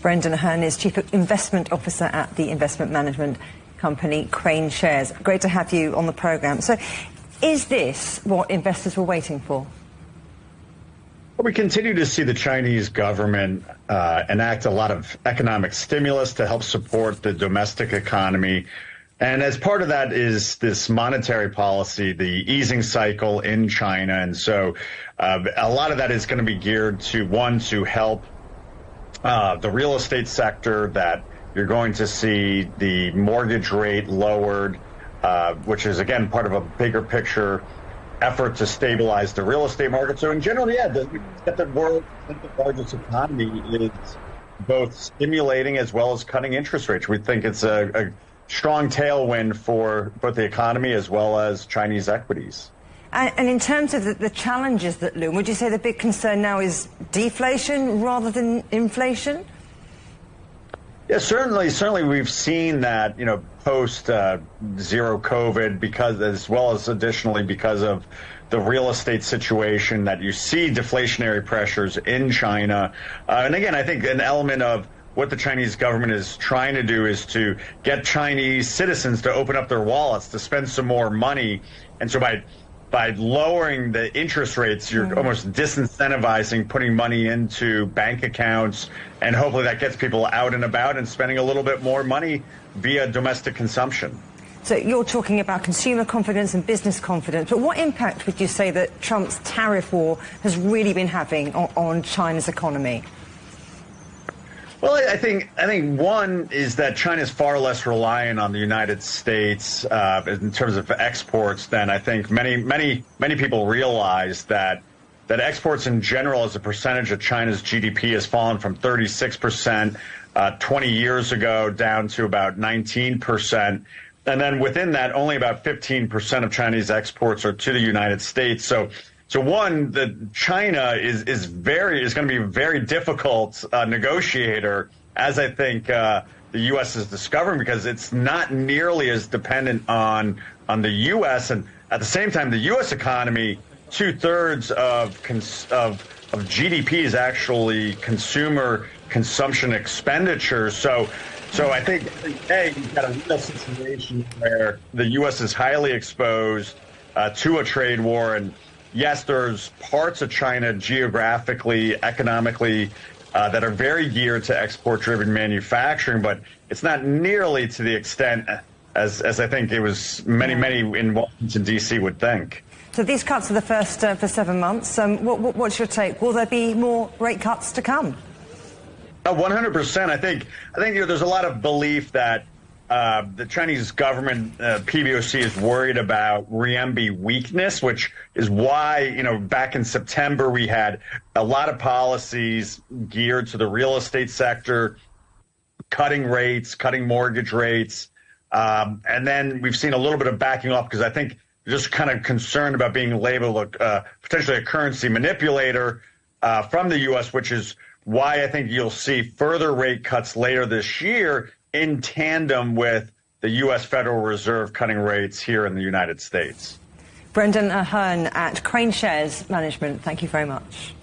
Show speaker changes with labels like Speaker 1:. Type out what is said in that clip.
Speaker 1: Brendan Ahern is Chief Investment Officer at the investment management company KraneShares. Great to have you on the programme. So, is this what investors were waiting for?
Speaker 2: We continue to see the Chinese government enact a lot of economic stimulus to help support the domestic economy. And as part of that is this monetary policy, the easing cycle in China. And so a lot of that is going to be geared to, one, to help the real estate sector, that you're going to see the mortgage rate lowered, which is, again, part of a bigger picture effort to stabilize the real estate market. So in general, yeah, the world's largest economy is both stimulating as well as cutting interest rates. We think it's a strong tailwind for both the economy as well as Chinese equities.
Speaker 1: And in terms of the challenges that loom, would you say the big concern now is deflation rather than inflation?
Speaker 2: Yeah, certainly we've seen that, post zero COVID, because as well as additionally because of the real estate situation, that you see deflationary pressures in China. And again, I think an element of what the Chinese government is trying to do is to get Chinese citizens to open up their wallets, to spend some more money. And so by lowering the interest rates, you're almost disincentivizing putting money into bank accounts, and hopefully that gets people out and about and spending a little bit more money via domestic consumption.
Speaker 1: So you're talking about consumer confidence and business confidence, but what impact would you say that Trump's tariff war has really been having on China's economy?
Speaker 2: Well, I think one is that China is far less reliant on the United States in terms of exports than I think many people realize. That exports in general as a percentage of China's GDP has fallen from 36% 20 years ago down to about 19%. And then within that, only about 15% of Chinese exports are to the United States. So one, that China is going to be a very difficult negotiator, as I think the U.S. is discovering, because it's not nearly as dependent on the U.S. And at the same time, the U.S. economy, 2/3 of GDP is actually consumer consumption expenditure. So I think you've got a real situation where the U.S. is highly exposed to a trade war. And yes, there's parts of China geographically, economically, that are very geared to export-driven manufacturing, but it's not nearly to the extent as I think it was many in Washington, D.C. would think.
Speaker 1: So these cuts are the first for 7 months. What's your take? Will there be more rate cuts to come?
Speaker 2: 100%. I think there's a lot of belief that the Chinese government, PBOC, is worried about renminbi weakness, which is why, back in September, we had a lot of policies geared to the real estate sector, cutting rates, cutting mortgage rates. And then we've seen a little bit of backing off because I think they're just kind of concerned about being labeled potentially a currency manipulator from the U.S., which is why I think you'll see further rate cuts later this year in tandem with the U.S. Federal Reserve cutting rates here in the United States.
Speaker 1: Brendan Ahern at KraneShares Management, thank you very much.